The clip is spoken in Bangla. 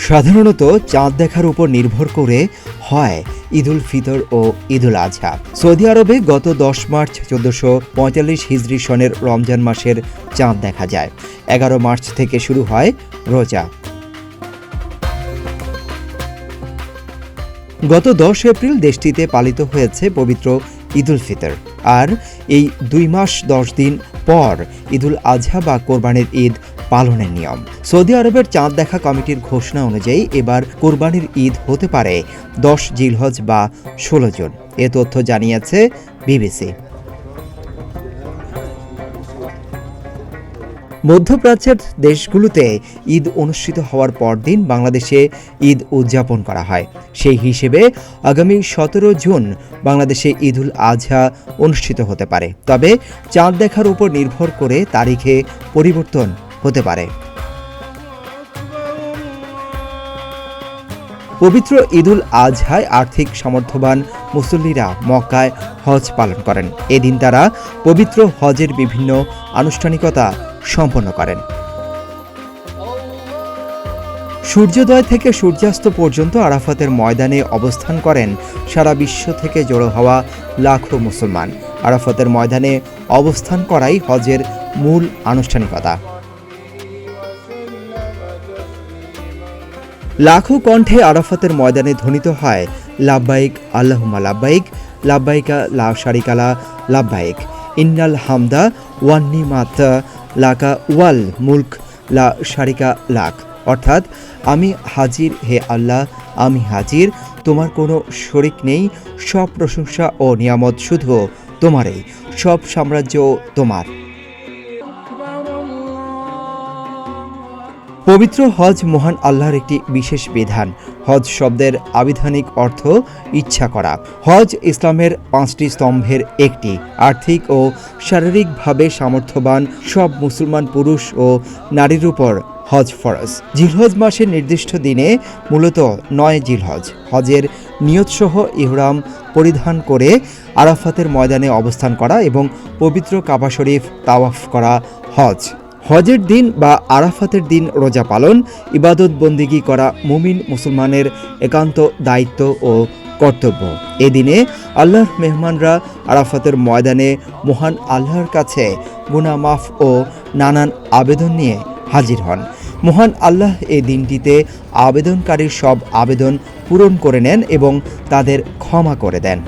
সাধারণত চাঁদ দেখার উপর নির্ভর করে হয় ঈদুল ফিতর ও ঈদুল আজহা। সৌদি আরবে গত 10 মার্চ 1445 হিজরি সনের রমজান মাসের চাঁদ দেখা যায়। 11 মার্চ থেকে শুরু হয় রোজা। গত 10 এপ্রিল দেশটিতে পালিত হয়েছে পবিত্র ঈদুল ফিতর। আর এই 2 মাস 10 দিন পর ঈদুল আজহা বা কোরবানির ঈদ পালনের নিয়ম। সৌদি আরবের চাঁদ দেখা কমিটির ঘোষণা অনুযায়ী এবার কোরবানির ঈদ হতে পারে 10 জিলহজ বা 16 জুন। এ তথ্য জানিয়েছে বিবিসি। মধ্যপ্রাচ্যের দেশগুলোতে ঈদ অনুষ্ঠিত হওয়ার পরদিন বাংলাদেশে ঈদ উদযাপন করা হয়। সেই হিসেবে আগামী 17 জুন বাংলাদেশে ঈদুল আজহা অনুষ্ঠিত হতে পারে। তবে চাঁদ দেখার উপর নির্ভর করে তারিখে পরিবর্তন হতে পারে। পবিত্র ঈদুল আজহায় আর্থিক সামর্থ্যবান মুসল্লিরা মক্কায় হজ পালন করেন। এদিন তারা পবিত্র হজের বিভিন্ন আনুষ্ঠানিকতা সম্পন্ন করেন। সূর্যোদয় থেকে সূর্যাস্ত পর্যন্ত আরাফাতের ময়দানে অবস্থান করেন সারা বিশ্ব থেকে জড়ো হওয়া লাখো মুসলমান। আরাফাতের ময়দানে অবস্থান করাই হজের মূল আনুষ্ঠানিকতা। লাখো কণ্ঠে আরাফাতের ময়দানে ধ্বনিত হয় লাব্বাইক আল্লাহুম্মা লাব্বাইক, লাব্বাইকা লা শারিকা লা লাব্বাইক, ইন্নাল হামদা ওয়ান নিমাতা লাকা ওয়াল মুলক লা শারিকা লাক। অর্থাৎ, আমি হাজির হে আল্লাহ, আমি হাজির, তোমার কোনো শরিক নেই, সব প্রশংসা ও নিয়ামত শুধু তোমারই, সব সাম্রাজ্য তোমার। পবিত্র হজ মহান আল্লাহর একটি বিশেষ বিধান। হজ শব্দের আবিধানিক অর্থ ইচ্ছা করা। হজ ইসলামের 5টি স্তম্ভের একটি। আর্থিক ও শারীরিকভাবে সামর্থ্যবান সব মুসলমান পুরুষ ও নারীর উপর হজ ফরজ। জিলহজ মাসের নির্দিষ্ট দিনে, মূলত 9 জিলহজ, হজের নিয়তসহ ইহরাম পরিধান করে আরাফাতের ময়দানে অবস্থান করা এবং পবিত্র কাবা শরীফ তাওয়াফ করা হজ। হজের দিন বা আরাফাতের দিন রোজা পালন, ইবাদত বন্দিগি করা মুমিন মুসলমানের একান্ত দায়িত্ব ও কর্তব্য। এদিনে আল্লাহর মেহমানরা আরাফাতের ময়দানে মহান আল্লাহর কাছে গুনাহ মাফ ও নানান আবেদন নিয়ে হাজির হন। মহান আল্লাহ এই দিনটিতে আবেদনকারীর সব আবেদন পূরণ করে নেন এবং তাদের ক্ষমা করে দেন।